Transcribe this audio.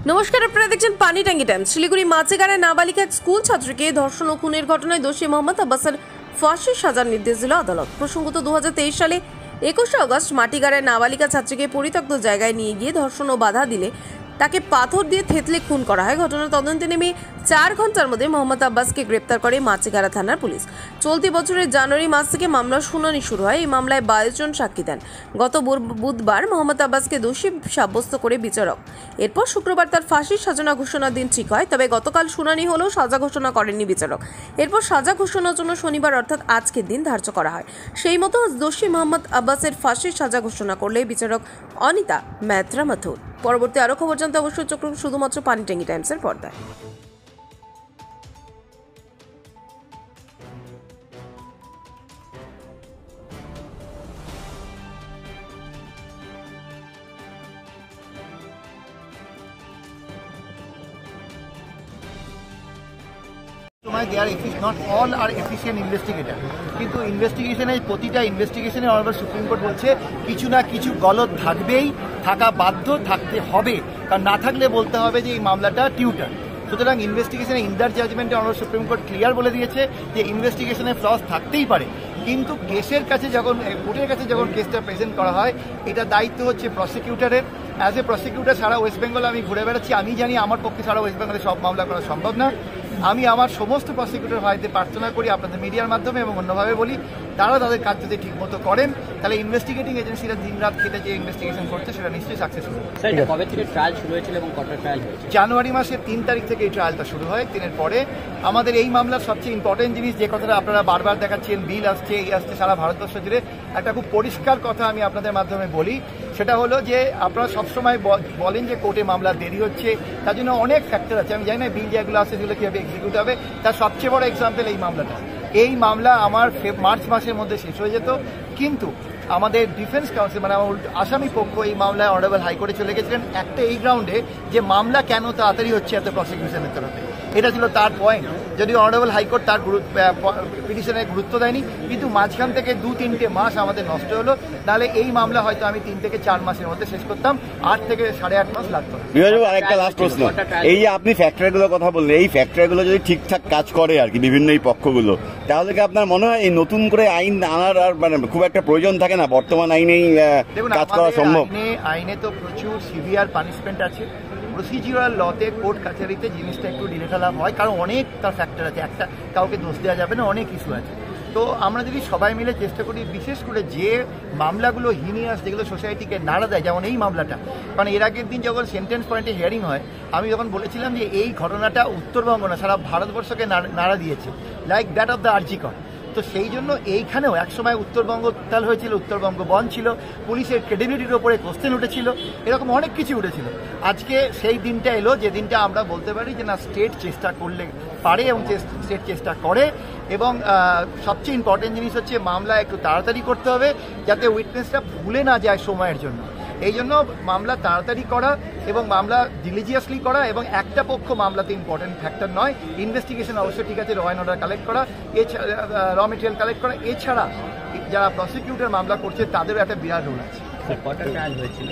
নমস্কার, আপনারা দেখছেন পানি ট্যাঙ্কি টাইমস। শিলিগুড়ি মাঝেগাড়ায় নাবালিকা এক স্কুল ছাত্রীকে ধর্ষণ ও খুনের ঘটনায় দোষী মোহাম্মদ আব্বাসের ফাঁসির সাজার নির্দেশ দিল আদালত। প্রসঙ্গত 2023 সালে 21 আগস্ট মাটিগাড়ায় নাবালিকা ছাত্রীকে পরিত্যক্ত জায়গায় নিয়ে গিয়ে ধর্ষণ ও বাধা দিলে তাকে পাথর দিয়ে থেতলে খুন করা হয়। ঘটনার তদন্তে নেমে 4 ঘন্টার মধ্যে মোহাম্মদ আব্বাসকে গ্রেপ্তার করে মাঝেগাড়া থানার পুলিশ। চলতি বছরের জানুয়ারি মাস থেকে মামলার শুনানি শুরু হয়। এই মামলায় 22 জন সাক্ষী দেন। গত বুধবার মোহাম্মদ আব্বাসকে দোষী সাব্যস্ত করে বিচারক। এরপর শুক্রবার তার ফাঁসির সাজা ঘোষণার দিন ঠিক হয়। তবে গতকাল শুনানি হলেও সাজা ঘোষণা করেননি বিচারক। এরপর সাজা ঘোষণার জন্য শনিবার অর্থাৎ আজকের দিন ধার্য করা হয়। সেই মতো দোষী মোহাম্মদ আব্বাসের ফাঁসির সাজা ঘোষণা করলে বিচারক অনিতা ম্যাত্রা মাথুর। পরবর্তী আরো খবর জানতে অবশ্যই চোখ রাখুন শুধুমাত্র পানি ট্যাঙ্কি টাইমসের পর্দায়। Not all are efficient investigator, কিন্তু ইনভেস্টিগেশনের প্রতিটা ইনভেস্টিগেশনে অনারেবল সুপ্রিম কোর্ট বলছে কিছু না কিছু গলদ থাকবেই, থাকা বাধ্য, থাকতে হবে, কারণ না থাকলে বলতে হবে যে এই মামলাটা টিউটার। সুতরাং ইনভেস্টিগেশনে ইন্দার জাজমেন্টে অনারেবল সুপ্রিম কোর্ট ক্লিয়ার বলে দিয়েছে যে ইনভেস্টিগেশনে ফ্লস থাকতেই পারে, কিন্তু কেসের কাছে যখন কোর্টের কাছে যখন কেসটা প্রেজেন্ট করা হয় এটা দায়িত্ব হচ্ছে প্রসিকিউটরের। অ্যাজ এ প্রসিকিউটর সারা ওয়েস্ট বেঙ্গল আমি ঘুরে বেড়াচ্ছি, আমি জানি আমার পক্ষে সারা ওয়েস্ট বেঙ্গলে সব মামলা করা সম্ভব না। আমি আমার সমস্ত প্রসিকিউটর ভাইতে প্রার্থনা করি আপনাদের মিডিয়ার মাধ্যমে এবং অন্যভাবে বলি, তারা তাদের কাজ যদি ঠিকমতো করেন তাহলে ইনভেস্টিগেটিং এজেন্সিরা দিনরাত খেটে যে ইনভেস্টিগেশন করছে সেটা নিশ্চয়ই সাকসেসফুল। কবে থেকে ট্রায়াল শুরু হয়েছিল এবং কটা ট্রায়াল হয়েছে? জানুয়ারি মাসের 3 তারিখ থেকে এই ট্রায়ালটা শুরু হয়। 3-এর পরে আমাদের এই মামলার সবচেয়ে ইম্পর্টেন্ট জিনিস, যে কথাটা আপনারা বারবার দেখাচ্ছেন, বিল আসছে, এই আসছে সারা ভারতবর্ষ জুড়ে, একটা খুব পরিষ্কার কথা আমি আপনাদের মাধ্যমে বলি, সেটা হলো যে আপনারা সবসময় বলেন যে কোর্টে মামলা দেরি হচ্ছে, তার জন্য অনেক ফ্যাক্টর আছে। আমি জানি না বিল যেগুলো আছে সেগুলো কীভাবে এক্সিকিউট হবে, তার সবচেয়ে বড় এক্সাম্পল এই মামলাটা। এই মামলা আমার মার্চ মাসের মধ্যে শেষ হয়ে যেত, কিন্তু আমাদের ডিফেন্স কাউন্সিল মানে আমার আসামি পক্ষ এই মামলায় অনারেবল হাইকোর্টে চলে গেছিলেন একটা এই গ্রাউন্ডে যে মামলা কেন তাড়াতাড়ি হচ্ছে এত প্রসিকিউশনের তরফে, এটা ছিল তার পয়েন্ট। যদিও অনারেবল হাইকোর্ট তার পিটিশনে গুরুত্ব দেয়নি, কিন্তু মাঝখান থেকে 2-3টে মাস আমাদের নষ্ট হলো। তাহলে এই মামলা হয়তো আমি 3 থেকে 4 মাসের মধ্যে শেষ করতাম, 8 থেকে 8.5 মাস লাগতো। আরেকটা লাস্ট প্রশ্ন, এই যে আপনি ফ্যাক্টরগুলোর কথা বললেন, এই ফ্যাক্টরগুলো যদি ঠিকঠাক কাজ করে আর কি বিভিন্ন এই পক্ষগুলো, তাহলে কি আপনার মনে হয় এই নতুন করে আইন আনার আর মানে খুব একটা প্রয়োজন থাকে না, বর্তমান আইনেই কাজ করা সম্ভব? আইনে তো প্রচুর সিভিয়ার পানিশমেন্ট আছে। প্রসিডিউরাল লতে কোর্ট কাছারিতে জিনিসটা একটু ডিলেটালাভ হয়, কারণ অনেক তার ফ্যাক্টর আছে, একটা কাউকে দোষ দেওয়া যাবে না, অনেক ইস্যু আছে। তো আমরা যদি সবাই মিলে চেষ্টা করি, বিশেষ করে যে মামলাগুলো হিনিয়াস, যেগুলো সোসাইটিকে নাড়া দেয়, যেমন এই মামলাটা, কারণ এর আগের দিন যখন সেন্টেন্স পয়েন্টে হিয়ারিং হয় আমি যখন বলেছিলাম যে এই ঘটনাটা উত্তরবঙ্গ না সারা ভারতবর্ষকে নাড়া দিয়েছে, like that of the RG Kar. তো সেই জন্য এইখানেও একসময় উত্তরবঙ্গ উত্তাল হয়েছিল, উত্তরবঙ্গ বন্ধ ছিল, পুলিশের ক্রেডিবিলিটির ওপরে কোশ্চেন উঠেছিল, এরকম অনেক কিছু উঠেছিল। আজকে সেই দিনটা এলো যে দিনটা আমরা বলতে পারি যে না, স্টেট চেষ্টা করলে পারে এবং স্টেট চেষ্টা করে। এবং সবচেয়ে ইম্পর্টেন্ট জিনিস হচ্ছে মামলা একটু তাড়াতাড়ি করতে হবে যাতে উইটনেসটা ভুলে না যায় সময়ের জন্য। এই জন্য মামলা তাড়াতাড়ি করা এবং মামলা ডিলিজিয়াসলি করা, এবং একটা পক্ষ মামলাতে ইম্পর্টেন্ট ফ্যাক্টর নয়। ইনভেস্টিগেশন অবশ্যই ঠিক আছে, র অ্যান্ড অর্ডার কালেক্ট করা, এছাড়া র মেটেরিয়াল কালেক্ট করা, এছাড়া যারা প্রসিকিউটর মামলা করছে তাদেরও একটা বিরাট রোল আছে। কটা ট্রায়াল হয়েছিল?